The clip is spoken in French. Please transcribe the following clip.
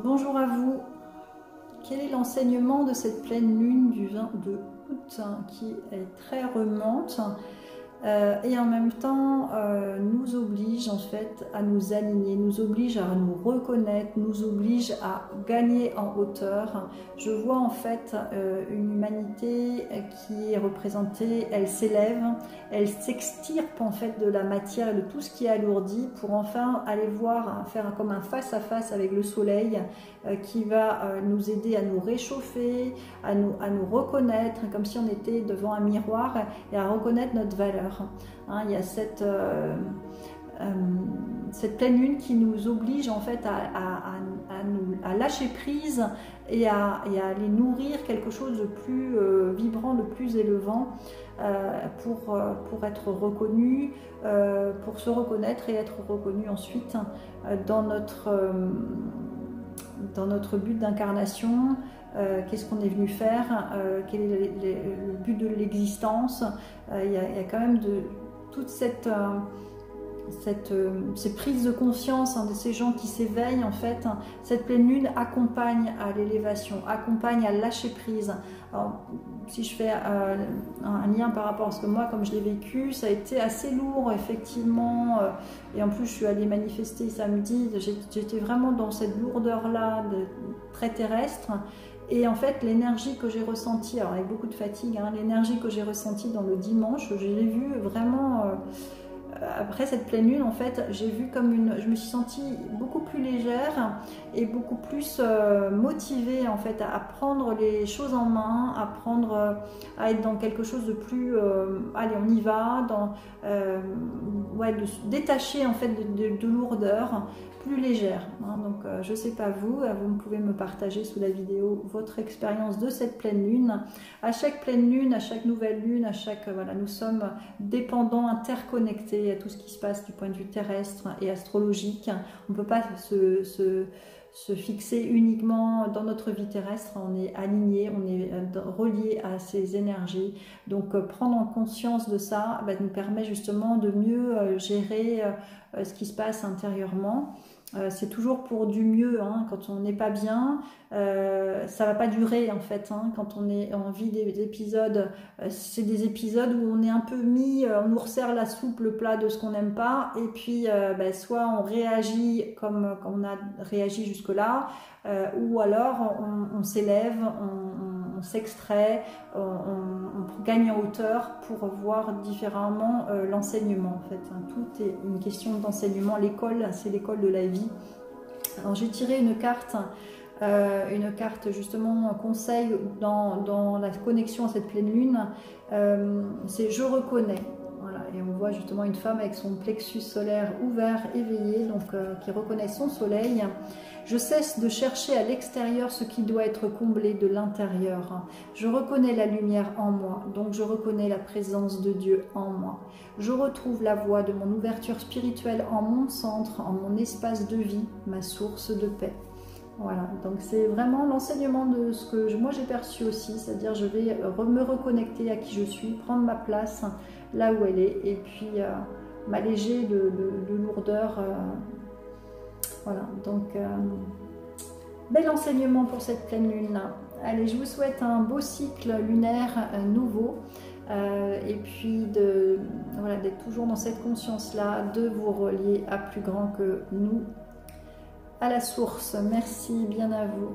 bonjour à vous. Quel est l'enseignement de cette pleine lune du 22 août qui est très remonte et en même temps nous oblige en fait à nous aligner, nous oblige à nous reconnaître, nous oblige à gagner en hauteur. Je vois en fait une humanité qui est représentée, elle s'élève, elle s'extirpe en fait de la matière et de tout ce qui est alourdi pour enfin aller voir, faire comme un face-à-face avec le soleil qui va nous aider à nous réchauffer, à nous reconnaître, comme si on était devant un miroir et à reconnaître notre valeur. Il y a cette pleine lune qui nous oblige en fait à lâcher prise et à aller nourrir quelque chose de plus vibrant, de plus élevant pour être reconnu, pour se reconnaître et être reconnu ensuite dans notre but d'incarnation. Qu'est-ce qu'on est venu faire, quel est le but de l'existence. Il y a quand même toute ces prises de conscience de ces gens qui s'éveillent en fait. Cette pleine lune accompagne à l'élévation, accompagne à lâcher prise. Alors, si je fais un lien par rapport à ce que moi, comme je l'ai vécu, ça a été assez lourd effectivement, et en plus je suis allée manifester samedi, j'étais vraiment dans cette lourdeur là très terrestre. Et en fait, l'énergie que j'ai ressentie, alors avec beaucoup de fatigue, l'énergie que j'ai ressentie dans le dimanche, je l'ai vue vraiment, après cette pleine lune, en fait, j'ai vu je me suis sentie beaucoup plus légère et beaucoup plus motivée en fait à prendre les choses en main, à être dans quelque chose de plus, allez, on y va, de se détacher en fait de lourdeur, plus légère. Donc je sais pas vous pouvez me partager sous la vidéo votre expérience de cette pleine lune. À chaque pleine lune, à chaque nouvelle lune, à chaque nous sommes dépendants, interconnectés à tout ce qui se passe du point de vue terrestre et astrologique. On ne peut pas se fixer uniquement dans notre vie terrestre, on est aligné, on est relié à ces énergies. Donc prendre en conscience de ça nous permet justement de mieux gérer ce qui se passe intérieurement. C'est toujours pour du mieux, quand on n'est pas bien, ça va pas durer en fait, quand on vit des épisodes, c'est des épisodes où on est un peu on nous resserre la soupe, le plat de ce qu'on n'aime pas, et puis soit on réagit comme on a réagi jusque là, ou alors on s'élève, on s'extrait, on gagne en hauteur pour voir différemment l'enseignement en fait. Tout est une question d'enseignement. L'école, c'est l'école de la vie. Alors j'ai tiré une carte justement conseil dans la connexion à cette pleine lune. C'est je reconnais. Voilà, et on voit justement une femme avec son plexus solaire ouvert, éveillé, donc qui reconnaît son soleil. Je cesse de chercher à l'extérieur ce qui doit être comblé de l'intérieur. Je reconnais la lumière en moi, donc je reconnais la présence de Dieu en moi. Je retrouve la voie de mon ouverture spirituelle en mon centre, en mon espace de vie, ma source de paix. Voilà, donc c'est vraiment l'enseignement de ce que moi j'ai perçu aussi, c'est-à-dire je vais me reconnecter à qui je suis, prendre ma place là où elle est, et puis m'alléger de lourdeur. Voilà, donc bel enseignement pour cette pleine lune. Allez, je vous souhaite un beau cycle lunaire nouveau, et puis d'être toujours dans cette conscience-là, de vous relier à plus grand que nous, à la source. Merci bien à vous.